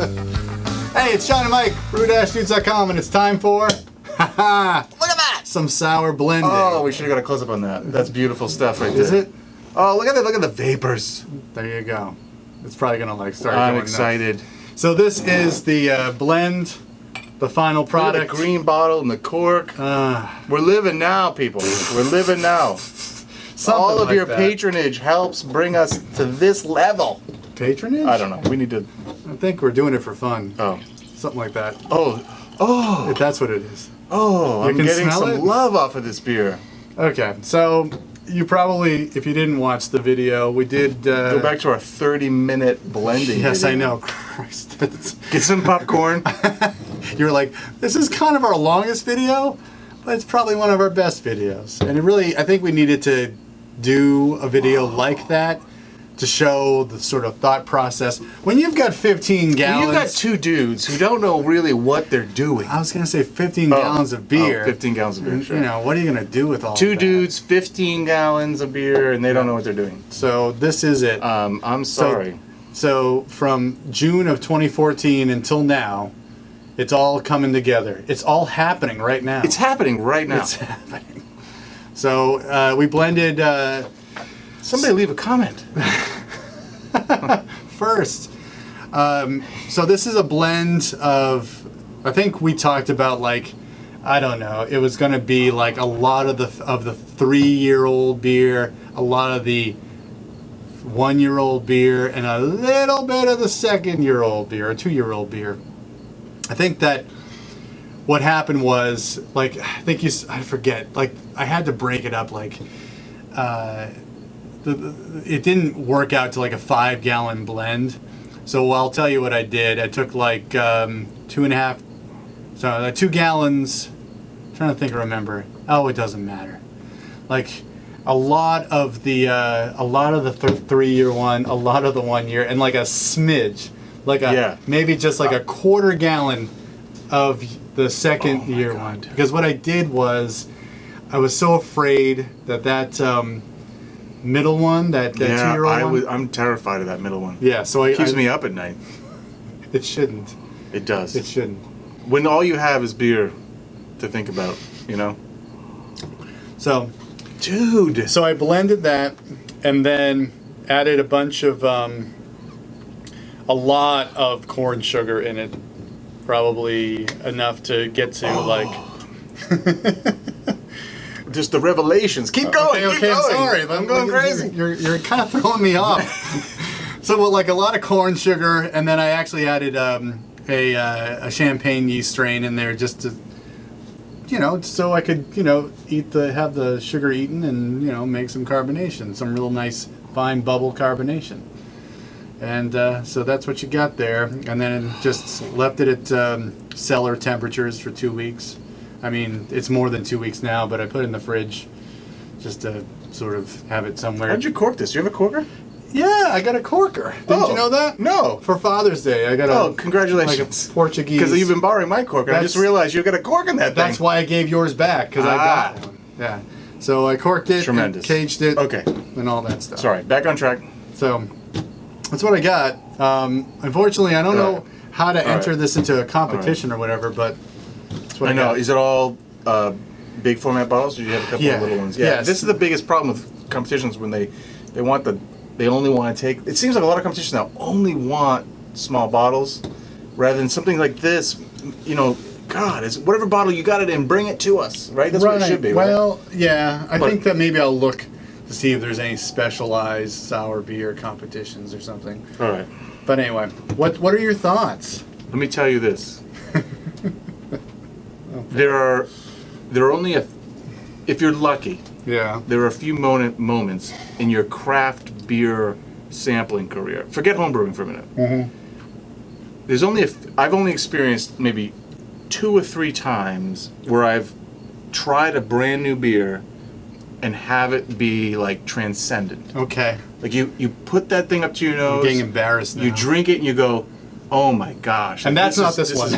Hey, it's Sean and Mike, brew-dudes.com, and it's time for Look at that! some sour blending. Oh, we should have got a close up on that. That's beautiful stuff right there. Is it? Oh, look at that! Look at the vapors. There you go. It's probably gonna like start. I'm going excited. nuts. So this is the blend, the final Look product. at the green bottle and the cork. We're living now, people. We're living now. All of like your that. patronage helps bring us to this level. Patronage? I don't know. We need to. I think we're doing it for fun. Oh. Something like that. Oh. If that's what it is. Oh. I'm can getting smell some it? love off of this beer. Okay, so you probably, if you didn't watch the video, we did. Go back to our 30-minute blending. Yes, video. I know. Christ. Get some popcorn. You were like, this is kind of our longest video, but it's probably one of our best videos. And it really, I think we needed to do a video like that to show the sort of thought process. When you've got 15 gallons... You've got two dudes who don't know really what they're doing. I was going to say 15 gallons of beer. 15 gallons of beer, sure. You know, what are you going to do with all Two of that? dudes, 15 gallons of beer, and they don't know what they're doing. So this is it. I'm sorry. So from June of 2014 until now, it's all coming together. It's all happening right now. It's happening right now. It's happening. So we blended... Somebody leave a comment. First. So this is a blend of... I think we talked about, like, I don't know, it was going to be like a lot of the 3-year-old beer, a lot of the 1-year-old beer, and a little bit of the 2nd-year-old beer, or 2-year-old beer. I think that what happened was, like, I forget, like, I had to break it up, like, it didn't work out to like a 5-gallon blend. So I'll tell you what I did. I took like 2 gallons. I'm trying to think or remember. Oh, it doesn't matter. Like a lot of the 3-year one, a lot of the 1 year, and like a smidge, like maybe just like a 1/4 gallon of the 2nd-year one. Because what I did was, I was so afraid that middle one, that 2-year-old one. I'm terrified of that middle one. Yeah, so it keeps me up at night. It shouldn't. It does. It shouldn't. When all you have is beer to think about, you know? So, dude. So I blended that and then added a bunch of, a lot of corn sugar in it. Probably enough to get to like... Just the revelations. Keep going. Okay, keep going. I'm sorry. I'm going crazy. You're kind of throwing me off. So, well, like a lot of corn sugar, and then I actually added a champagne yeast strain in there just to, so I could, have the sugar eaten and make some carbonation, some real nice fine bubble carbonation. And so that's what you got there, and then just left it at cellar temperatures for 2 weeks. I mean, it's more than 2 weeks now, but I put it in the fridge just to sort of have it somewhere. How'd you cork this? Do you have a corker? Yeah, I got a corker. Didn't you know that? No. For Father's Day, I got a... congratulations. Like a Portuguese... Because you've been borrowing my corker. I just realized you got a cork in that thing. That's why I gave yours back, because I got one. Yeah. So I corked it, tremendous. Caged it, okay, and all that stuff. Sorry, back on track. So that's what I got. Unfortunately, I don't know how to enter this into a competition or whatever, but... I know. Is it all big format bottles, or do you have a couple of little ones? Yeah. Yes. This is the biggest problem with competitions when they only want to take. It seems like a lot of competitions now only want small bottles, rather than something like this. God, it's whatever bottle you got it in, bring it to us, right? That's what it should be. Well, right? Yeah. I think that maybe I'll look to see if there's any specialized sour beer competitions or something. All right. But anyway, what are your thoughts? Let me tell you this. There are only if you're lucky. Yeah. There are a few moments in your craft beer sampling career. Forget homebrewing for a minute. Mm-hmm. There's I've only experienced maybe 2 or 3 times where I've tried a brand new beer and have it be like transcendent. Okay. Like you put that thing up to your nose. I'm getting embarrassed now. You drink it and you go, oh my gosh. And that's not this one.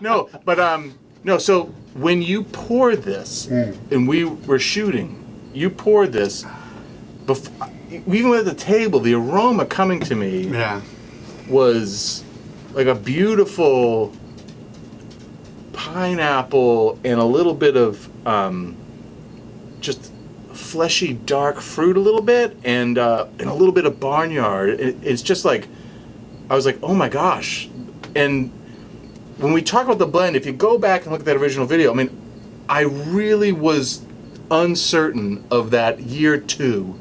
No, but no. So when you pour this, and we were shooting, you poured this. Even at the table, the aroma coming to me. Yeah. was like a beautiful pineapple and a little bit of just fleshy dark fruit a little bit, and a little bit of barnyard. It's just like, I was like, oh my gosh. And when we talk about the blend, if you go back and look at that original video, I mean, I really was uncertain of that year 2,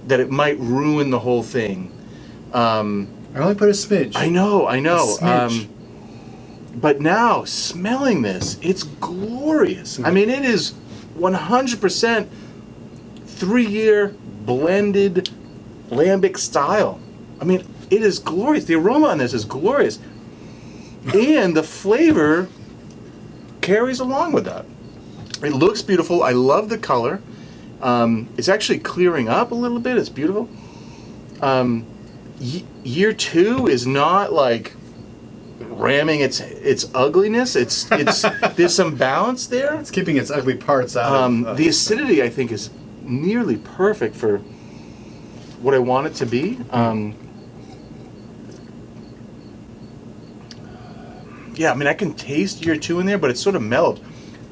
that it might ruin the whole thing. I only put a smidge. I know. A smidge. But now, smelling this, it's glorious. I mean, it is 100% 3-year blended Lambic style. I mean, it is glorious. The aroma on this is glorious. And the flavor carries along with that. It looks beautiful. I love the color. It's actually clearing up a little bit. It's beautiful. Year 2 is not like ramming its ugliness. It's there's some balance there. It's keeping its ugly parts out. The acidity, I think, is nearly perfect for what I want it to be. Yeah, I mean, I can taste year 2 in there, but it's sort of mellowed.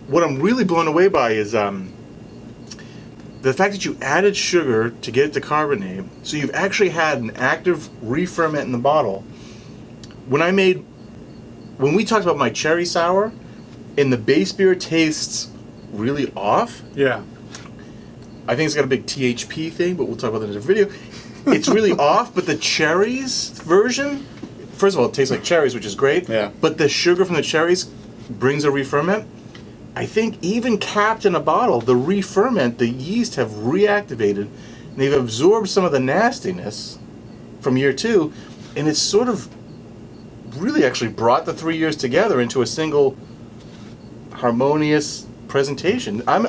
What I'm really blown away by is the fact that you added sugar to get it to carbonate, so you've actually had an active re-ferment in the bottle. When we talked about my cherry sour, and the base beer tastes really off. Yeah. I think it's got a big THP thing, but we'll talk about that in a video. It's really off, but the cherries version, first of all, it tastes like cherries, which is great. Yeah. But the sugar from the cherries brings a re-ferment. I think even capped in a bottle, the re-ferment, the yeast have reactivated, and they've absorbed some of the nastiness from year 2, and it's sort of really actually brought the 3 years together into a single harmonious presentation. I'm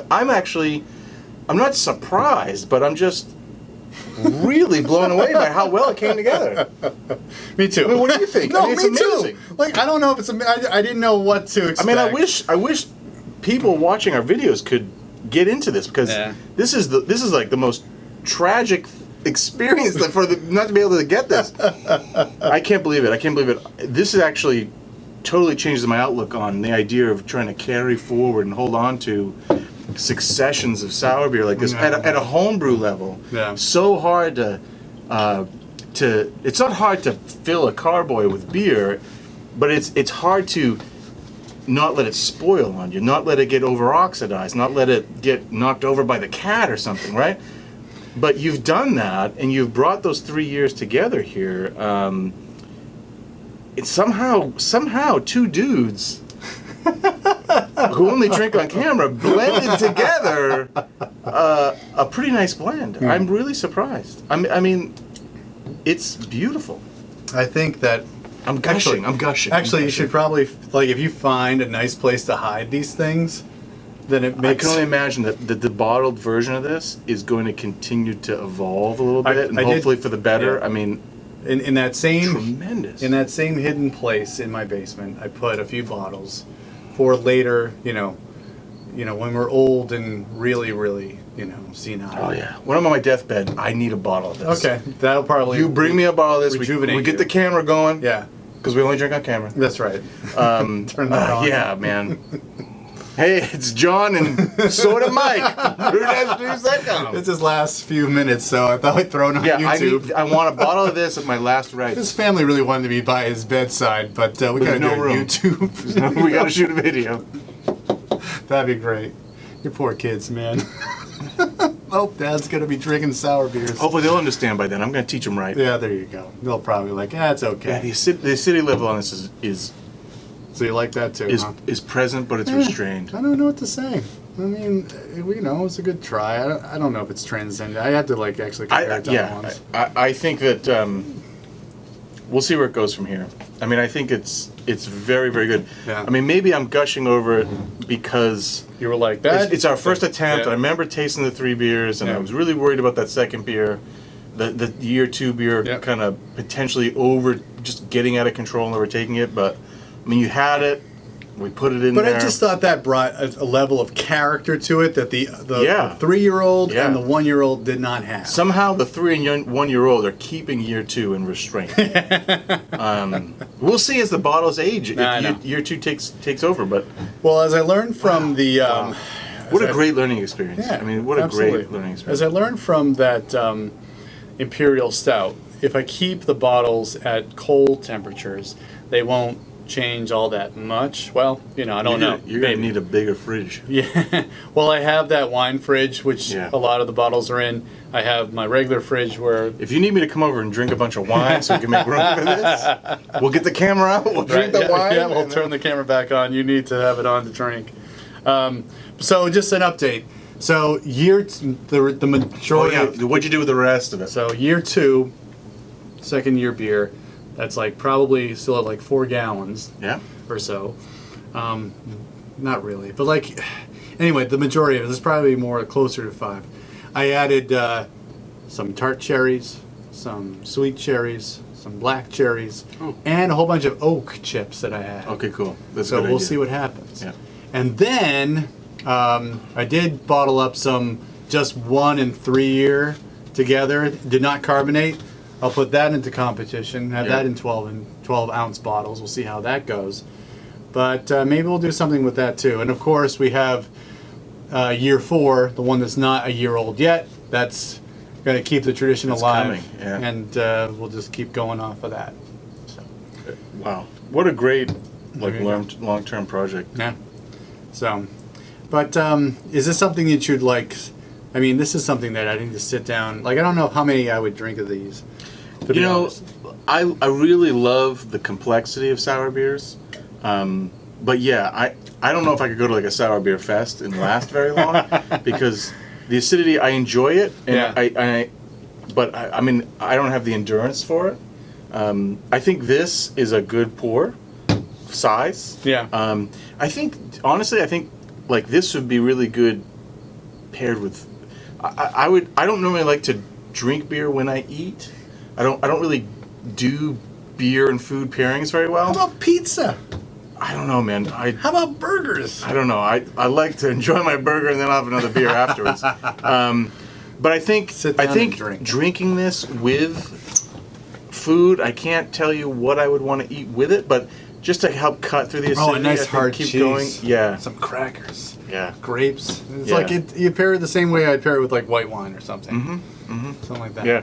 not surprised, but I'm just really blown away by how well it came together. Me too. I mean, what do you think? No, I mean, it's me amazing. too. Like, I don't know if it's. I didn't know what to expect. I mean, I wish people watching our videos could get into this, because this is like the most tragic experience for not to be able to get this. I can't believe it. I can't believe it. This is actually totally changes my outlook on the idea of trying to carry forward and hold on to successions of sour beer like this at a homebrew level. Yeah. So hard to it's not hard to fill a carboy with beer, but it's hard to not let it spoil on you, not let it get over oxidized, not let it get knocked over by the cat or something, right? But you've done that, and you've brought those 3 years together here. It's somehow 2 dudes who only drink on camera blended together a pretty nice blend. I'm really surprised. I mean, it's beautiful. I think that I'm gushing. Actually, you should probably, like, if you find a nice place to hide these things, then it makes. I can only imagine that the bottled version of this is going to continue to evolve a little bit, and hopefully for the better. Yeah. I mean, in that same tremendous. In that same hidden place in my basement, I put a few bottles for later. You know, when we're old and really, senile. Oh yeah. When I'm on my deathbed, I need a bottle of this. Okay, that'll probably. You bring me a bottle of this. Rejuvenate we get the camera going. Yeah. Because we only drink on camera. That's right. Turn that on. Yeah, man. Hey, it's John and Soda Mike. BrewNewsNews.com. It's his last few minutes, so I thought I'd throw it on YouTube. I want a bottle of this at my last rites. His family really wanted me by his bedside, but we gotta do room. YouTube. We gotta shoot a video. That'd be great. Your poor kids, man. Oh, Dad's gonna be drinking sour beers. Hopefully they'll understand by then. I'm gonna teach them right. Yeah, there you go. They'll probably like, it's okay. Yeah, the acidity level on this is So you like that too, huh? is present, but it's restrained. I don't know what to say. I mean, it's a good try. I don't know if it's transcendent. I have to actually compare it to ones. I think that we'll see where it goes from here. I mean, I think it's very, very good. Yeah. I mean, maybe I'm gushing over it because You were like that. it's our first attempt. Yeah. I remember tasting the 3 beers, and I was really worried about that second beer, the year 2 beer, kind of potentially just getting out of control and overtaking it. But I mean, you had it. We put it in But there. I just thought that brought a level of character to it that the Yeah. 3-year-old Yeah. and the 1-year-old did not have. Somehow the 3 and 1-year-old are keeping year 2 in restraint. We'll see as the bottles age I know. if year 2 takes over. But Well, as I learned from the... wow. What a great learning experience. Yeah, I mean, what a absolutely. great learning experience. As I learned from that Imperial Stout, if I keep the bottles at cold temperatures, they won't change all that much. Well, I don't know. You're going to need a bigger fridge. Yeah. Well, I have that wine fridge, which Yeah. a lot of the bottles are in. I have my regular fridge where... If you need me to come over and drink a bunch of wine so we can make room for this, we'll get the camera out, we'll drink the wine. Yeah, we'll turn the camera back on. You need to have it on to drink. So just an update. So the majority... Oh, yeah. What'd you do with the rest of it? So year 2, second year beer, that's like probably still at like 4 gallons Yeah. or so. Not really, but like, anyway, the majority of it is probably more closer to 5. I added some tart cherries, some sweet cherries, some black cherries, and a whole bunch of oak chips that I had. Okay, cool. That's a So good we'll idea. see what happens. Yeah. And then I did bottle up some just 1 and 3 year together. Did not carbonate. I'll put that into competition. Have Yeah. that in 12 ounce bottles. We'll see how that goes. But maybe we'll do something with that too. And of course we have year 4, the one that's not a year old yet. That's going to keep the tradition It's alive. coming, yeah. And we'll just keep going off of that. So. Wow. What a great There you go. long-term project. Yeah. So, but is this something that you'd like? I mean, this is something that I need to sit down. Like, I don't know how many I would drink of these. To be honest. I really love the complexity of sour beers. But yeah, I don't know if I could go to like a sour beer fest and last very long because the acidity, I enjoy it. And Yeah. I mean, I don't have the endurance for it. I think this is a good pour size. Yeah. I think, honestly, like this would be really good paired with. I don't normally like to drink beer when I eat. I don't really do beer and food pairings very well. How about pizza? I don't know, man. How about burgers? I don't know. I like to enjoy my burger and then I'll have another beer afterwards. But I think Sit down and drink. drinking this with food, I can't tell you what I would want to eat with it, but just to help cut through the acidity, Oh, a nice I think hard keep cheese. going. Yeah, Some crackers. yeah. Grapes. It's Yeah. like you pair it the same way I'd pair it with like white wine or something. Something like that. Yeah,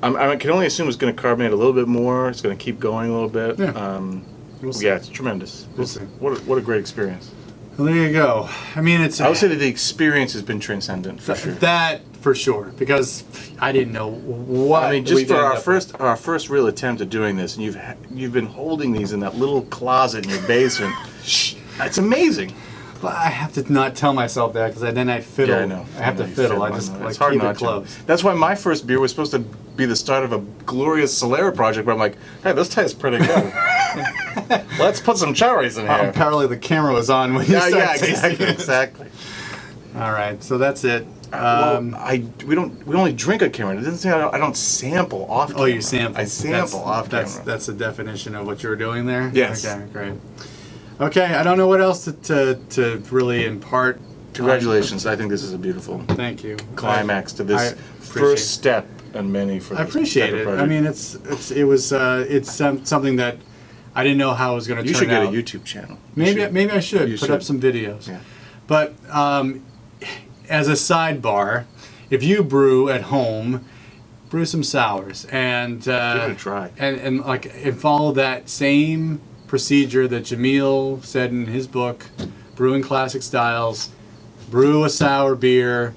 I can only assume it's going to carbonate a little bit more. It's going to keep going a little bit. Yeah. We'll see. Yeah, it's tremendous. We'll see. What a great experience. Well, there you go. I mean, it's I would say that the experience has been transcendent for sure. that for sure because I didn't know what. I mean, just we'd for end our up with. first real attempt at doing this, and you've been holding these in that little closet in your basement. That's amazing. But I have to not tell myself that because then I fiddle. Yeah, I know. I have to You fiddle. I know. just like It's hard keep not it to. close. That's why my first beer was supposed to be the start of a glorious Solera project. But I'm like, hey, this tastes pretty good. Let's put some cherries in here. Apparently the camera was on when you Yeah, started yeah, tasting exactly, it. exactly. All right, so that's it. Well, we only drink on camera. It doesn't say I don't sample off camera. Oh, you sample. I sample off camera. That's the definition of what you were doing there? Yes. Okay, great. Okay, I don't know what else to really impart. Congratulations. I think this is a beautiful Thank you. climax to I this appreciate first step and many for I this appreciate type of it. project. I mean, it's something that I didn't know how it was going to You turn should get out. a YouTube channel. Maybe I should You put should. up some videos. Yeah. But as a sidebar, if you brew at home, brew some sours and Give it a try. and follow that same procedure that Jamil said in his book, Brewing Classic Styles. Brew a sour beer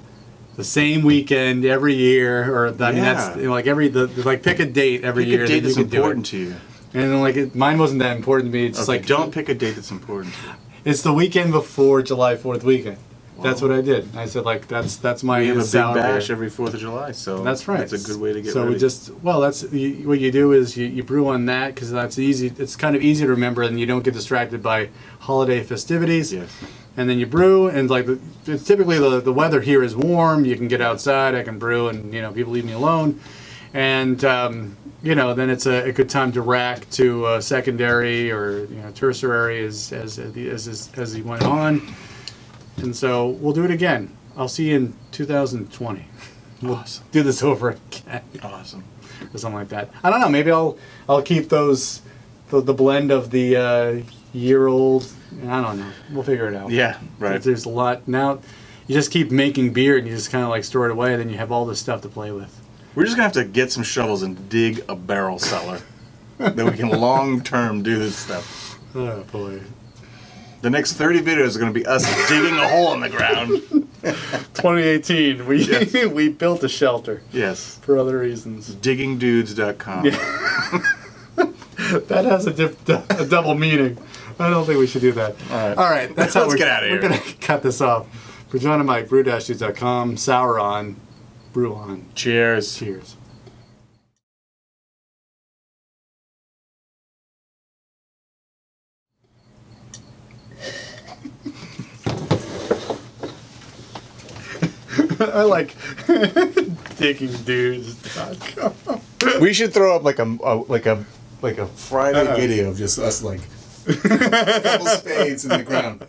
the same weekend every year, or I mean that's like pick a date every Pick year a date that you that's can do it. important to you. And then, mine wasn't that important to me. It's just Okay, like don't pick a date that's important to you. it's the weekend before July 4th weekend. That's what I did. I said that's my We have a big sour bash beer. every 4th of July, so That's right. That's a good way to get so ready. we just what you do is you brew on that because that's easy. It's kind of easy to remember, and you don't get distracted by holiday festivities. Yes. And then you brew, and typically the weather here is warm. You can get outside. I can brew, and people leave me alone. and then it's a good time to rack to secondary or tertiary as he went on. And so we'll do it again. I'll see you in 2020. We'll do this over again. Awesome. Or something like that. I don't know. Maybe I'll keep those the blend of the year-old. I don't know. We'll figure it out. Yeah, right. There's a lot now. You just keep making beer and you just kind of like store it away, and then you have all this stuff to play with. We're just gonna have to get some shovels and dig a barrel cellar that we can long-term do this stuff. Oh boy. The next 30 videos are going to be us digging a hole in the ground. 2018, we built a shelter. Yes. For other reasons. Diggingdudes.com. Yeah. That has a double meaning. I don't think we should do that. All right. That's how Let's get out of here. We're going to cut this off. For John and Mike, brew-dudes.com, sour on, brew on. Cheers. Cheers. I like diggingdudes.com. We should throw up like a Friday video of just us like a couple spades in the ground.